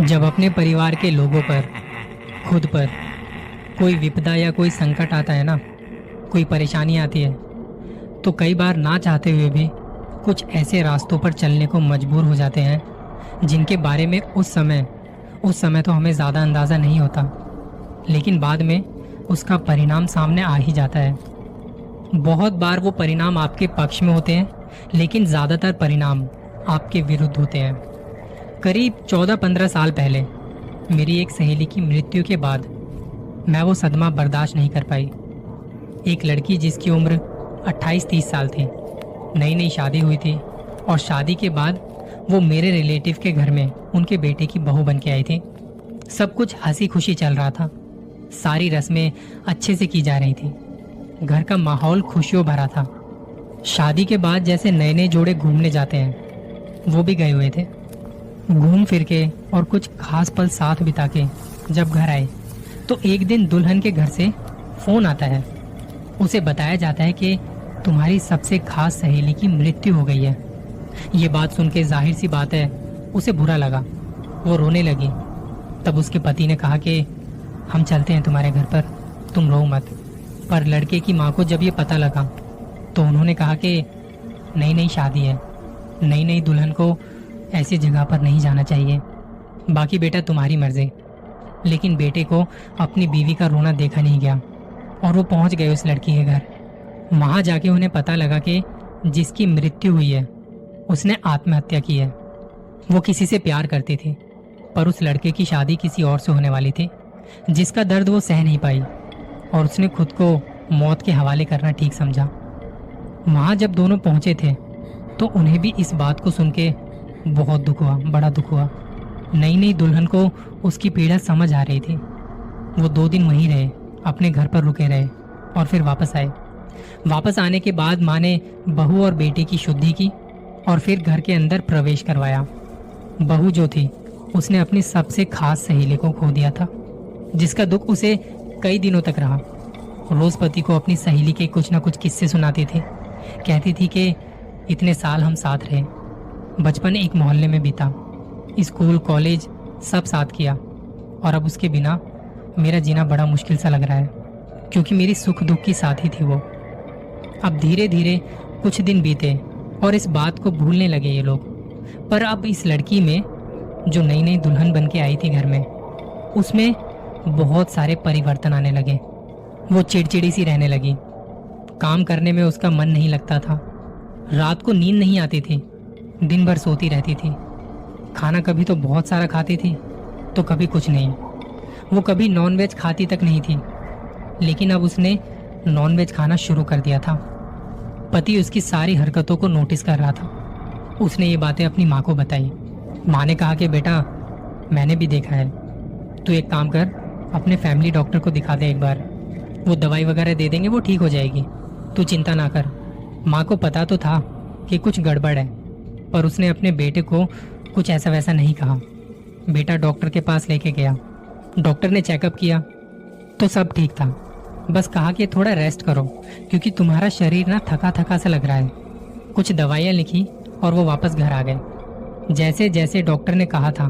जब अपने परिवार के लोगों पर, खुद पर कोई विपदा या कोई संकट आता है ना, कोई परेशानी आती है, तो कई बार ना चाहते हुए भी कुछ ऐसे रास्तों पर चलने को मजबूर हो जाते हैं जिनके बारे में उस समय तो हमें ज़्यादा अंदाज़ा नहीं होता, लेकिन बाद में उसका परिणाम सामने आ ही जाता है। बहुत बार वो परिणाम आपके पक्ष में होते हैं, लेकिन ज़्यादातर परिणाम आपके विरुद्ध होते हैं। करीब 14-15 साल पहले मेरी एक सहेली की मृत्यु के बाद मैं वो सदमा बर्दाश्त नहीं कर पाई। एक लड़की जिसकी उम्र 28-30 साल थी, नई नई शादी हुई थी और शादी के बाद वो मेरे रिलेटिव के घर में उनके बेटे की बहू बन के आई थी। सब कुछ हंसी खुशी चल रहा था, सारी रस्में अच्छे से की जा रही थी, घर का माहौल खुशियों भरा था। शादी के बाद जैसे नए नए जोड़े घूमने जाते हैं, वो भी गए हुए थे। घूम फिर के और कुछ खास पल साथ बिता के जब घर आए तो एक दिन दुल्हन के घर से फोन आता है। उसे बताया जाता है कि तुम्हारी सबसे खास सहेली की मृत्यु हो गई है। ये बात सुन के जाहिर सी बात है उसे बुरा लगा, वो रोने लगी। तब उसके पति ने कहा कि हम चलते हैं तुम्हारे घर पर, तुम रो मत। पर लड़के की माँ को जब ये पता लगा तो उन्होंने कहा कि नई नई शादी है, नई नई दुल्हन को ऐसी जगह पर नहीं जाना चाहिए, बाकी बेटा तुम्हारी मर्जी। लेकिन बेटे को अपनी बीवी का रोना देखा नहीं गया और वो पहुंच गए उस लड़की के घर। वहां जाके उन्हें पता लगा कि जिसकी मृत्यु हुई है उसने आत्महत्या की है। वो किसी से प्यार करती थी, पर उस लड़के की शादी किसी और से होने वाली थी, जिसका दर्द वो सह नहीं पाई और उसने खुद को मौत के हवाले करना ठीक समझा। वहां जब दोनों पहुंचे थे तो उन्हें भी इस बात को सुन के बहुत दुख हुआ, बड़ा दुख हुआ। नई नई दुल्हन को उसकी पीड़ा समझ आ रही थी। वो 2 दिन वहीं रहे, अपने घर पर रुके रहे और फिर वापस आए। वापस आने के बाद माँ ने बहू और बेटे की शुद्धि की और फिर घर के अंदर प्रवेश करवाया। बहू जो थी उसने अपनी सबसे खास सहेली को खो दिया था, जिसका दुख उसे कई दिनों तक रहा। रोज पति को अपनी सहेली के कुछ ना कुछ किस्से सुनाती थी। कहती थी कि इतने साल हम साथ रहे, बचपन एक मोहल्ले में बीता, स्कूल कॉलेज सब साथ किया, और अब उसके बिना मेरा जीना बड़ा मुश्किल सा लग रहा है, क्योंकि मेरी सुख दुख की साथी थी वो। अब धीरे धीरे कुछ दिन बीते और इस बात को भूलने लगे ये लोग। पर अब इस लड़की में, जो नई नई दुल्हन बन के आई थी घर में, उसमें बहुत सारे परिवर्तन आने लगे। वो चिड़चिड़ी सी रहने लगी, काम करने में उसका मन नहीं लगता था, रात को नींद नहीं आती थी, दिन भर सोती रहती थी। खाना कभी तो बहुत सारा खाती थी तो कभी कुछ नहीं। वो कभी नॉनवेज खाती तक नहीं थी, लेकिन अब उसने नॉनवेज खाना शुरू कर दिया था। पति उसकी सारी हरकतों को नोटिस कर रहा था। उसने ये बातें अपनी माँ को बताई। माँ ने कहा कि बेटा, मैंने भी देखा है, तू एक काम कर, अपने फैमिली डॉक्टर को दिखा दे एक बार, वो दवाई वगैरह दे देंगे, वो ठीक हो जाएगी, तू चिंता ना कर। माँ को पता तो था कि कुछ गड़बड़ है, पर उसने अपने बेटे को कुछ ऐसा वैसा नहीं कहा। बेटा डॉक्टर के पास लेके गया, डॉक्टर ने चेकअप किया तो सब ठीक था, बस कहा कि थोड़ा रेस्ट करो क्योंकि तुम्हारा शरीर ना थका थका सा लग रहा है। कुछ दवाइयाँ लिखी और वो वापस घर आ गए। जैसे जैसे डॉक्टर ने कहा था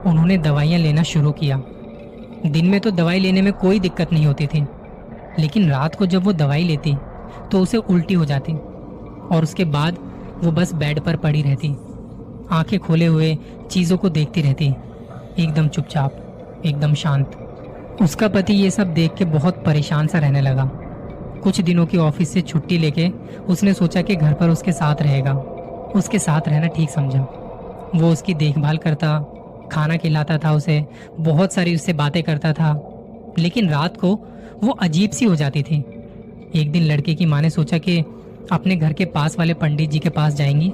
उन्होंने दवाइयाँ लेना शुरू किया। दिन में तो दवाई लेने में कोई दिक्कत नहीं होती थी, लेकिन रात को जब वो दवाई लेती तो उसे उल्टी हो जाती और उसके बाद वो बस बेड पर पड़ी रहती, आंखें खोले हुए चीज़ों को देखती रहती, एकदम चुपचाप, एकदम शांत। उसका पति ये सब देख के बहुत परेशान सा रहने लगा। कुछ दिनों की ऑफिस से छुट्टी लेके उसने सोचा कि घर पर उसके साथ रहेगा। उसके साथ रहना ठीक समझा। वो उसकी देखभाल करता, खाना खिलाता था उसे, बहुत सारी उससे बातें करता था। लेकिन रात को वो अजीब सी हो जाती थी। एक दिन लड़के की माँ ने सोचा कि अपने घर के पास वाले पंडित जी के पास जाएंगी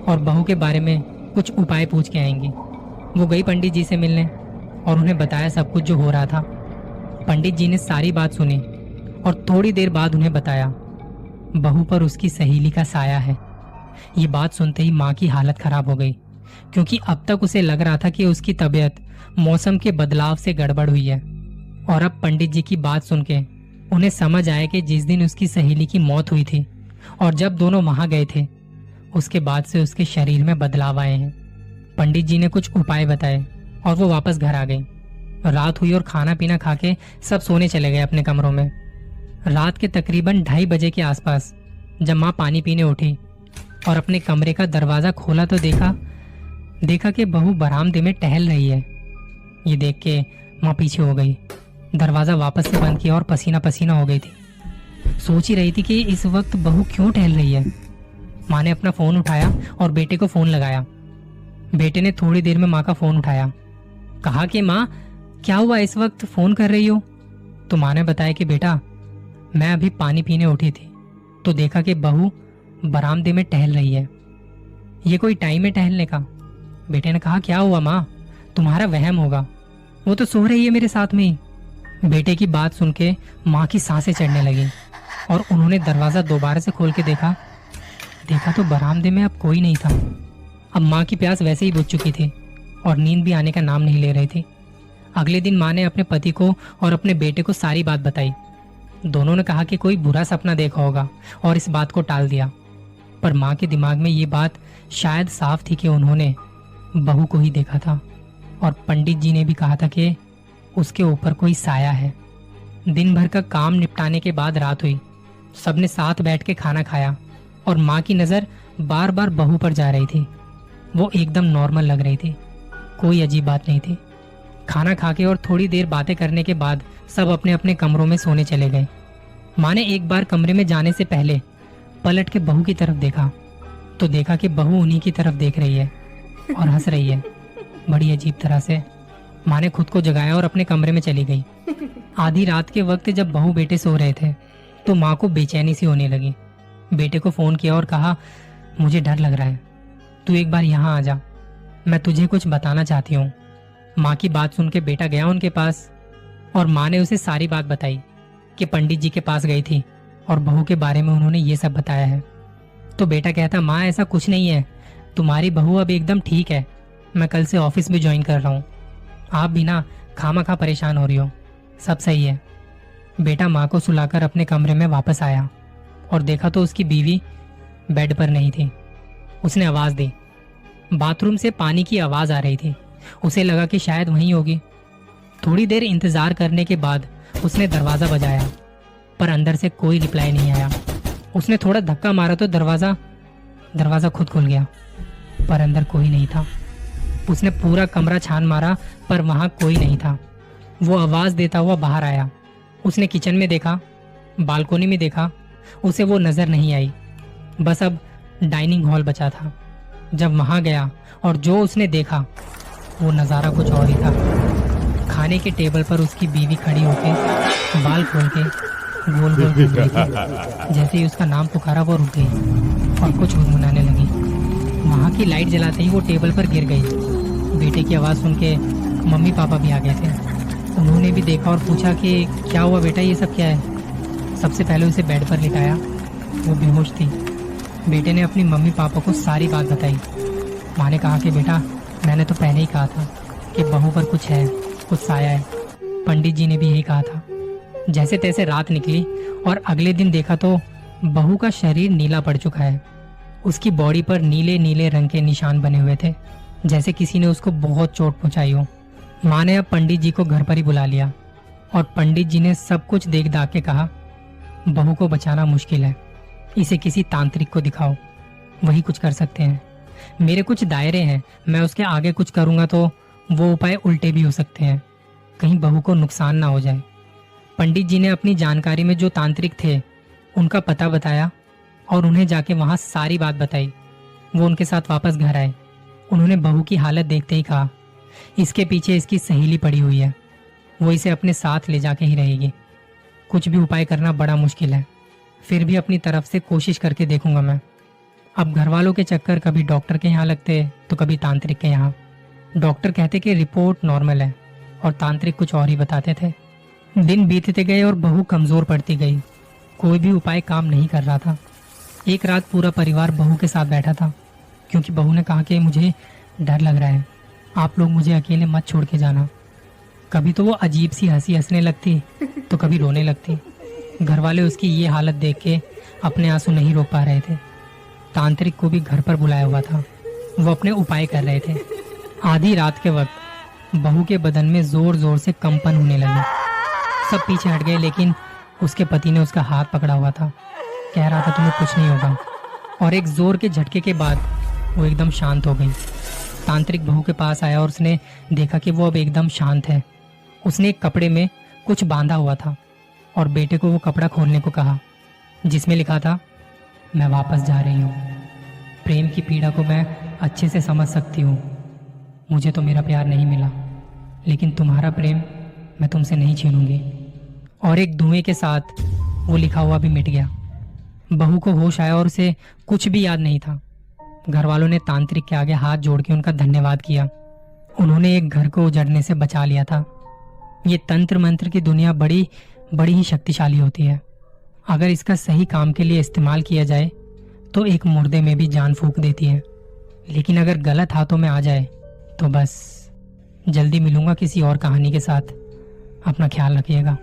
और बहू के बारे में कुछ उपाय पूछ के आएंगी। वो गई पंडित जी से मिलने और उन्हें बताया सब कुछ जो हो रहा था। पंडित जी ने सारी बात सुनी और थोड़ी देर बाद उन्हें बताया बहू पर उसकी सहेली का साया है। ये बात सुनते ही माँ की हालत खराब हो गई, क्योंकि अब तक उसे लग रहा था कि उसकी तबीयत मौसम के बदलाव से गड़बड़ हुई है। और अब पंडित जी की बात सुन के उन्हें समझ आया कि जिस दिन उसकी सहेली की मौत हुई थी और जब दोनों वहां गए थे, उसके बाद से उसके शरीर में बदलाव आए हैं। पंडित जी ने कुछ उपाय बताए और वो वापस घर आ गई। रात हुई और खाना पीना खा के सब सोने चले गए अपने कमरों में। रात के तकरीबन 2:30 बजे के आसपास जब माँ पानी पीने उठी और अपने कमरे का दरवाजा खोला तो देखा कि बहू बरामदे में टहल रही है। ये देख के माँ पीछे हो गई, दरवाजा वापस से बंद किया और पसीना पसीना हो गई थी। सोच ही रही थी कि इस वक्त बहू क्यों टहल रही है। माँ ने अपना फोन उठाया और बेटे को फोन लगाया। बेटे ने थोड़ी देर में माँ का फोन उठाया, कहा कि माँ क्या हुआ, इस वक्त फोन कर रही हो? तो माँ ने बताया कि बेटा मैं अभी पानी पीने उठी थी तो देखा कि बहू बरामदे में टहल रही है। ये कोई टाइम है टहलने का? बेटे ने कहा क्या हुआ माँ, तुम्हारा वहम होगा, वो तो सो रही है मेरे साथ में ही। बेटे की बात सुन के माँ की सांसें चढ़ने लगी और उन्होंने दरवाजा दोबारा से खोल के देखा तो बरामदे में अब कोई नहीं था। अब माँ की प्यास वैसे ही बुझ चुकी थी और नींद भी आने का नाम नहीं ले रही थी। अगले दिन माँ ने अपने पति को और अपने बेटे को सारी बात बताई। दोनों ने कहा कि कोई बुरा सपना देखा होगा और इस बात को टाल दिया। पर माँ के दिमाग में ये बात शायद साफ थी कि उन्होंने बहू को ही देखा था और पंडित जी ने भी कहा था कि उसके ऊपर कोई साया है। दिन भर का काम निपटाने के बाद रात हुई। सबने साथ बैठ के खाना खाया और माँ की नज़र बार बार बहू पर जा रही थी। वो एकदम नॉर्मल लग रही थी, कोई अजीब बात नहीं थी। खाना खा के और थोड़ी देर बातें करने के बाद सब अपने अपने कमरों में सोने चले गए। माँ ने एक बार कमरे में जाने से पहले पलट के बहू की तरफ देखा तो देखा कि बहू उन्हीं की तरफ देख रही है और हंस रही है बड़ी अजीब तरह से। माँ ने खुद को जगाया और अपने कमरे में चली गई। आधी रात के वक्त जब बहू बेटे सो रहे थे तो माँ को बेचैनी सी होने लगी। बेटे को फोन किया और कहा मुझे डर लग रहा है, तू एक बार यहाँ आ जा, मैं तुझे कुछ बताना चाहती हूँ। माँ की बात सुन के बेटा गया उनके पास और माँ ने उसे सारी बात बताई कि पंडित जी के पास गई थी और बहू के बारे में उन्होंने ये सब बताया है। तो बेटा कहता माँ ऐसा कुछ नहीं है, तुम्हारी बहू अब एकदम ठीक है, मैं कल से ऑफिस भी ज्वाइन कर रहा हूँ, आप भी ना खामखा परेशान हो रही हो, सब सही है। बेटा माँ को सुलाकर अपने कमरे में वापस आया और देखा तो उसकी बीवी बेड पर नहीं थी। उसने आवाज दी, बाथरूम से पानी की आवाज आ रही थी। उसे लगा कि शायद वहीं होगी। थोड़ी देर इंतजार करने के बाद उसने दरवाजा बजाया पर अंदर से कोई रिप्लाई नहीं आया। उसने थोड़ा धक्का मारा तो दरवाजा खुद खुल गया पर अंदर कोई नहीं था। उसने पूरा कमरा छान मारा पर वहां कोई नहीं था। वो आवाज देता हुआ बाहर आया। उसने किचन में देखा, बालकोनी में देखा, उसे वो नजर नहीं आई। बस अब डाइनिंग हॉल बचा था। जब वहां गया और जो उसने देखा वो नज़ारा कुछ और ही था। खाने के टेबल पर उसकी बीवी खड़ी होके बाल खोल के गोल गोल घूम रही थी। जैसे ही उसका नाम पुकारा वो रुक गई और कुछ गुनगुनाने लगी। वहाँ की लाइट जलाते ही वो टेबल पर गिर गई। बेटे की आवाज़ सुन के मम्मी पापा भी आ गए थे। उन्होंने भी देखा और पूछा कि क्या हुआ बेटा, ये सब क्या है। सबसे पहले उसे बेड पर लिटाया, वो बेहोश थी। बेटे ने अपनी मम्मी पापा को सारी बात बताई। माँ ने कहा कि बेटा मैंने तो पहले ही कहा था कि बहू पर कुछ है, कुछ साया है। पंडित जी ने भी यही कहा था। जैसे तैसे रात निकली और अगले दिन देखा तो बहू का शरीर नीला पड़ चुका है। उसकी बॉडी पर नीले नीले रंग के निशान बने हुए थे, जैसे किसी ने उसको बहुत चोट पहुंचाई हो। माँ ने अब पंडित जी को घर पर ही बुला लिया और पंडित जी ने सब कुछ देख दाख के कहा बहू को बचाना मुश्किल है, इसे किसी तांत्रिक को दिखाओ, वही कुछ कर सकते हैं। मेरे कुछ दायरे हैं, मैं उसके आगे कुछ करूंगा तो वो उपाय उल्टे भी हो सकते हैं, कहीं बहू को नुकसान ना हो जाए। पंडित जी ने अपनी जानकारी में जो तांत्रिक थे उनका पता बताया और उन्हें जाके वहां सारी बात बताई। वो उनके साथ वापस घर आए। उन्होंने बहू की हालत देखते ही कहा इसके पीछे इसकी सहेली पड़ी हुई है, वो इसे अपने साथ ले जाके ही रहेगी। कुछ भी उपाय करना बड़ा मुश्किल है, फिर भी अपनी तरफ से कोशिश करके देखूंगा मैं। अब घर वालों के चक्कर कभी डॉक्टर के यहाँ लगते तो कभी तांत्रिक के यहाँ। डॉक्टर कहते कि रिपोर्ट नॉर्मल है और तांत्रिक कुछ और ही बताते थे। दिन बीतते गए और बहू कमजोर पड़ती गई। कोई भी उपाय काम नहीं कर रहा था। एक रात पूरा परिवार बहू के साथ बैठा था, क्योंकि बहू ने कहा कि मुझे डर लग रहा है, आप लोग मुझे अकेले मत छोड़ के जाना। कभी तो वो अजीब सी हंसी हंसने लगती तो कभी रोने लगती। घर वाले उसकी ये हालत देख के अपने आंसू नहीं रोक पा रहे थे। तांत्रिक को भी घर पर बुलाया हुआ था, वो अपने उपाय कर रहे थे। आधी रात के वक्त बहू के बदन में जोर जोर से कंपन होने लगे। सब पीछे हट गए, लेकिन उसके पति ने उसका हाथ पकड़ा हुआ था। कह रहा था तुम्हें कुछ नहीं होगा। और एक जोर के झटके के बाद वो एकदम शांत हो गई। तांत्रिक बहू के पास आया और उसने देखा कि वो अब एकदम शांत है। उसने एक कपड़े में कुछ बांधा हुआ था और बेटे को वो कपड़ा खोलने को कहा, जिसमें लिखा था, मैं वापस जा रही हूँ। प्रेम की पीड़ा को मैं अच्छे से समझ सकती हूँ। मुझे तो मेरा प्यार नहीं मिला, लेकिन तुम्हारा प्रेम मैं तुमसे नहीं छीनूंगी। और एक धुएं के साथ वो लिखा हुआ भी मिट गया। बहू को होश आया और उसे कुछ भी याद नहीं था। घर वालों ने तांत्रिक के आगे हाथ जोड़ के उनका धन्यवाद किया। उन्होंने एक घर को उजड़ने से बचा लिया था। ये तंत्र मंत्र की दुनिया बड़ी बड़ी ही शक्तिशाली होती है। अगर इसका सही काम के लिए इस्तेमाल किया जाए तो एक मुर्दे में भी जान फूंक देती है, लेकिन अगर गलत हाथों में आ जाए तो बस। जल्दी मिलूंगा किसी और कहानी के साथ। अपना ख्याल रखिएगा।